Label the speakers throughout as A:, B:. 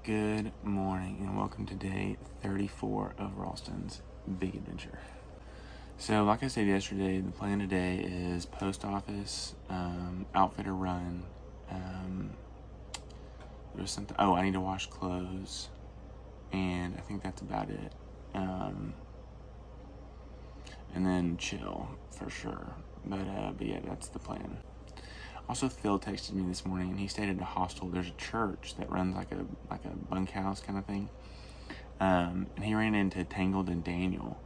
A: Good morning and welcome to day 34 of Ralston's Big Adventure. So like I said yesterday, the plan today is post office, outfitter run, there's something, I need to wash clothes, and I think that's about it. And then chill for sure, but yeah, that's the plan. Also, Phil texted me this morning, and he stayed at a hostel. There's a church that runs like a bunkhouse kind of thing. And he ran into Tangled and Daniel,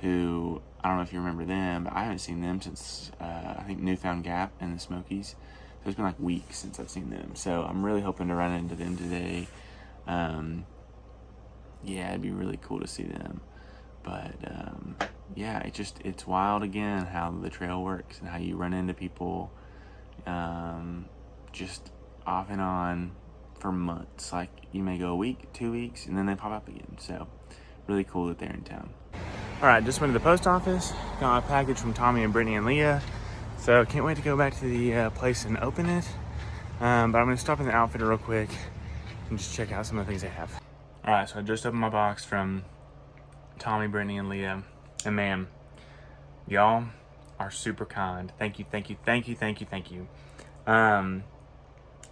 A: who, I don't know if you remember them, but I haven't seen them since, I think, Newfound Gap and the Smokies. So it's been like weeks since I've seen them. So I'm really hoping to run into them today. Yeah, it'd be really cool to see them. But, yeah, it's wild again how the trail works and how you run into people just off and on for months. Like, you may go a week, 2 weeks, and then they pop up again. So really cool that they're in town. All right, just went to the post office, got a package from Tommy and Brittany and Leah. So can't wait to go back to the place and open it. But I'm gonna stop in the outfitter real quick and just check out some of the things they have. All right, so I just opened my box from Tommy, Brittany, and Leah. And man, y'all are super kind. Thank you.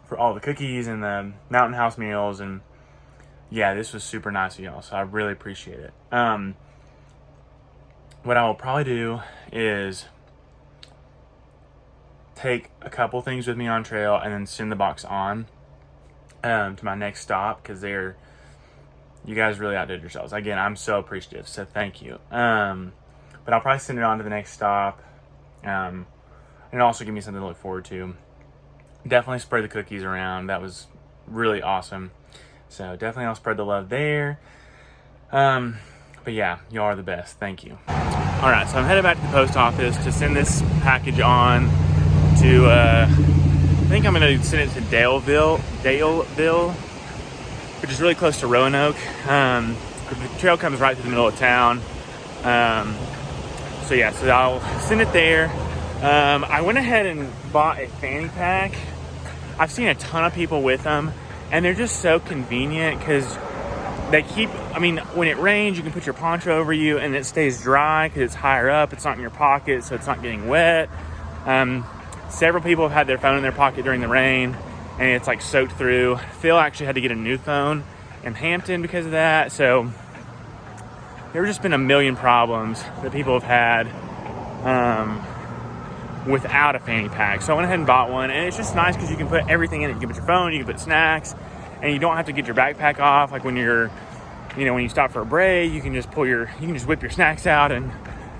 A: For all the cookies and the Mountain House meals, and yeah, this was super nice of y'all, so I really appreciate it. What I will probably do is take a couple things with me on trail and then send the box on to my next stop, because you guys really outdid yourselves. Again, I'm so appreciative, so thank you. But I'll probably send it on to the next stop, and also give me something to look forward to. Definitely spread the cookies around. That was really awesome. So definitely I'll spread the love there. But yeah, y'all are the best. Thank you. All right, so I'm headed back to the post office to send this package on to, I think I'm going to send it to Daleville, which is really close to Roanoke. The trail comes right through the middle of town. So yeah, so I'll send it there. I went ahead and bought a fanny pack. I've seen a ton of people with them, and they're just so convenient because they when it rains, you can put your poncho over you and it stays dry because it's higher up. It's not in your pocket, so it's not getting wet. Several people have had their phone in their pocket during the rain, and it's like soaked through. Phil actually had to get a new phone in Hampton because of that. So there have just been a million problems that people have had without a fanny pack. So I went ahead and bought one, and it's just nice because you can put everything in it. You can put your phone, you can put snacks, and you don't have to get your backpack off. Like when when you stop for a break, you can just whip your snacks out and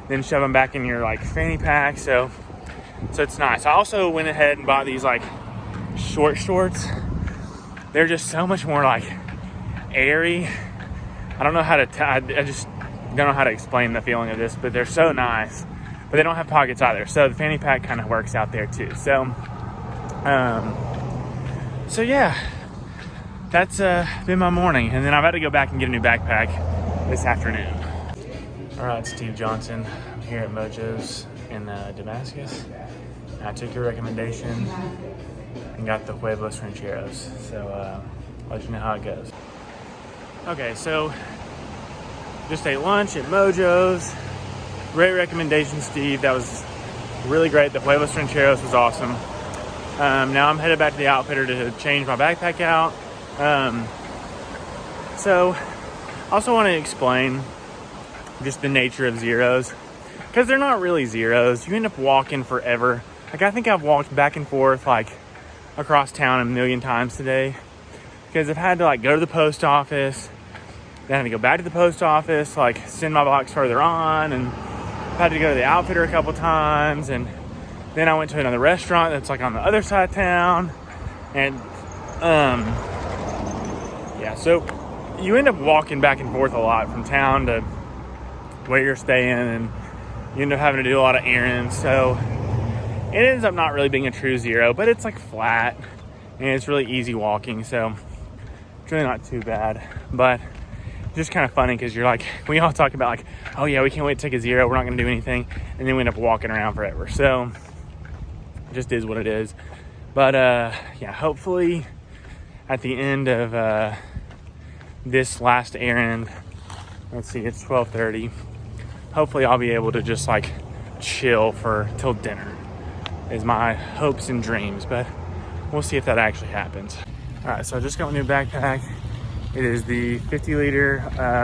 A: then shove them back in your like fanny pack. So it's nice. I also went ahead and bought these like short shorts. They're just so much more like airy. I don't know how to I just don't know how to explain the feeling of this, but they're so nice. But they don't have pockets either, so the fanny pack kind of works out there too. So yeah, that's been my morning, and then I've had to go back and get a new backpack this afternoon. All right, Steve Johnson, I'm here at Mojo's in Damascus. I took your recommendation and got the huevos rancheros, so I'll let you know how it goes. Okay, so just ate lunch at Mojo's. Great recommendation, Steve. That was really great. The huevos rancheros was awesome. Now I'm headed back to the outfitter to change my backpack out. So I also want to explain just the nature of zeros, because they're not really zeros. You end up walking forever. Like, I think I've walked back and forth like across town a million times today, because I've had to like go to the post office, then I had to go back to the post office, like send my box further on, and had to go to the outfitter a couple times, and then I went to another restaurant that's like on the other side of town, and yeah, so you end up walking back and forth a lot from town to where you're staying, and you end up having to do a lot of errands. So it ends up not really being a true zero, but it's like flat and it's really easy walking, so it's really not too bad. But just kind of funny because you're like, we all talk about like, oh yeah, we can't wait to take a zero, we're not going to do anything, and then we end up walking around forever. So it just is what it is. But yeah, hopefully at the end of this last errand. Let's see, it's 12:30. Hopefully I'll be able to just like chill till dinner is my hopes and dreams, but we'll see if that actually happens. All right, so I just got a new backpack. It is the 50 liter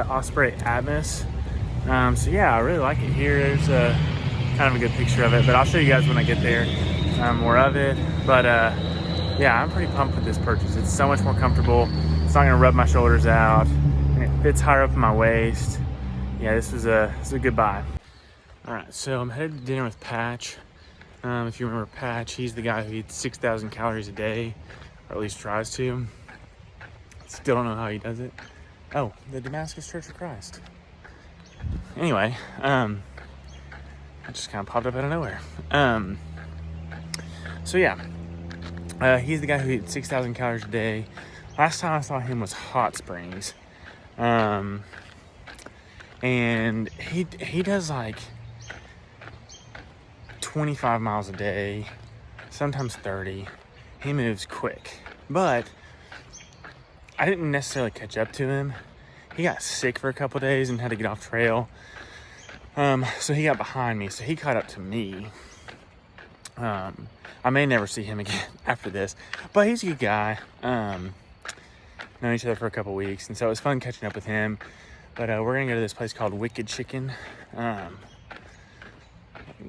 A: Osprey Atmos. So yeah, I really like it here. There's kind of a good picture of it, but I'll show you guys when I get there more of it. But yeah, I'm pretty pumped with this purchase. It's so much more comfortable. It's not gonna rub my shoulders out, and it fits higher up in my waist. Yeah, this is a good buy. All right, so I'm headed to dinner with Patch. If you remember Patch, he's the guy who eats 6,000 calories a day, or at least tries to. Still don't know how he does it. Oh, the Damascus Church of Christ. Anyway, that just kind of popped up out of nowhere. So yeah, he's the guy who eats 6,000 calories a day. Last time I saw him was Hot Springs. And he does like 25 miles a day, sometimes 30. He moves quick, but I didn't necessarily catch up to him. He got sick for a couple days and had to get off trail. So he got behind me, so he caught up to me. I may never see him again after this, but he's a good guy. Known each other for a couple weeks, and so it was fun catching up with him. But we're gonna go to this place called Wicked Chicken.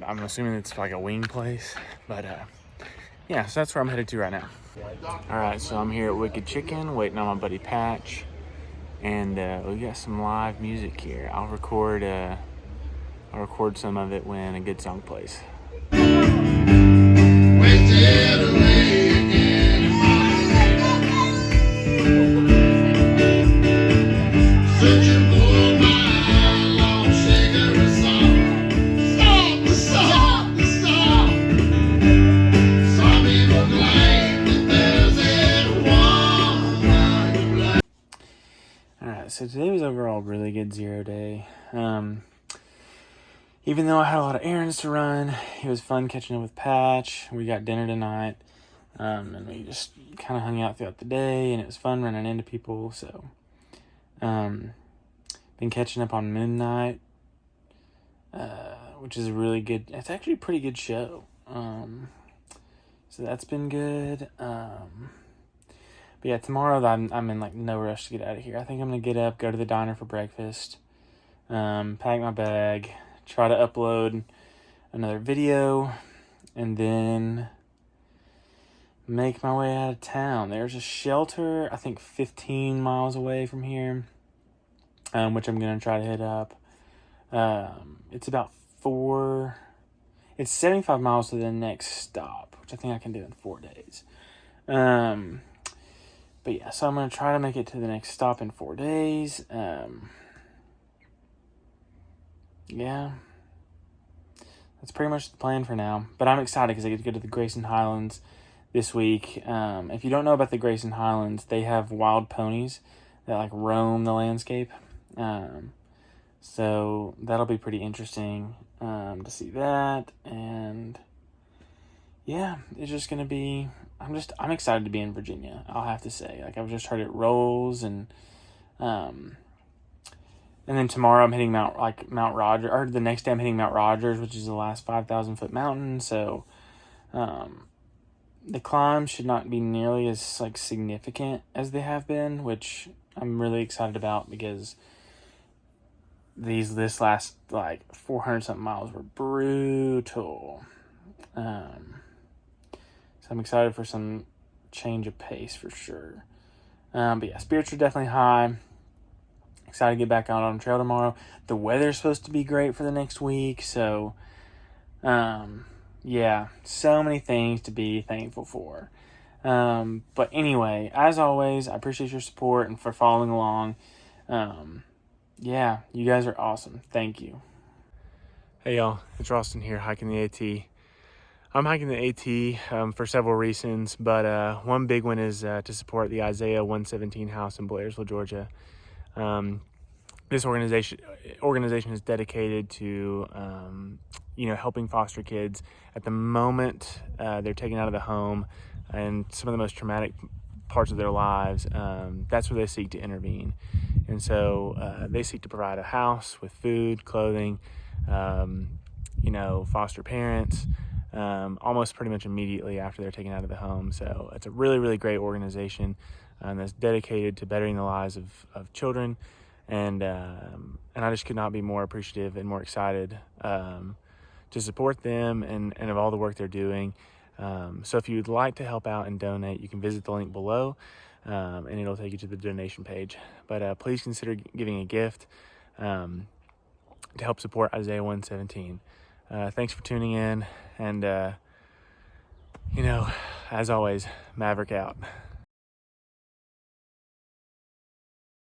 A: I'm assuming it's like a wing place, but yeah, so that's where I'm headed to right now. All right, so I'm here at Wicked Chicken, waiting on my buddy Patch, and we got some live music here. I'll record some of it when a good song plays. So today was overall a really good zero day. Even though I had a lot of errands to run, it was fun catching up with Patch. We got dinner tonight, and we just kind of hung out throughout the day, and it was fun running into people. So, been catching up on Midnight, which is a really good. It's actually a pretty good show. So that's been good. But yeah, tomorrow I'm in like no rush to get out of here. I think I'm gonna get up, go to the diner for breakfast, pack my bag, try to upload another video, and then make my way out of town. There's a shelter, I think 15 miles away from here, which I'm gonna try to hit up. It's about it's 75 miles to the next stop, which I think I can do in 4 days. But yeah, so I'm going to try to make it to the next stop in 4 days. Yeah, that's pretty much the plan for now. But I'm excited because I get to go to the Grayson Highlands this week. If you don't know about the Grayson Highlands, they have wild ponies that like roam the landscape. So that'll be pretty interesting to see that. And yeah, it's just going to be... I'm excited to be in Virginia, I'll have to say. Like, I've just heard it rolls, and then tomorrow I'm hitting Mount Rogers, or the next day I'm hitting Mount Rogers, which is the last 5,000 foot mountain. So, the climb should not be nearly as like significant as they have been, which I'm really excited about because this last like 400 something miles were brutal. So I'm excited for some change of pace for sure. But yeah, spirits are definitely high. Excited to get back out on the trail tomorrow. The weather's supposed to be great for the next week. So, yeah, so many things to be thankful for. But anyway, as always, I appreciate your support and for following along. Yeah, you guys are awesome. Thank you. Hey y'all, it's Ralston here, hiking the AT. I'm hiking the AT for several reasons, but one big one is to support the Isaiah 117 house in Blairsville, Georgia. This organization is dedicated to, helping foster kids. At the moment, they're taken out of the home, and some of the most traumatic parts of their lives, that's where they seek to intervene. And so they seek to provide a house with food, clothing, foster parents, almost pretty much immediately after they're taken out of the home. So it's a really, really great organization that's dedicated to bettering the lives of children. And I just could not be more appreciative and more excited to support them and of all the work they're doing. So if you'd like to help out and donate, you can visit the link below, and it'll take you to the donation page. But please consider giving a gift to help support Isaiah 1:17. Thanks for tuning in, and as always, Maverick out.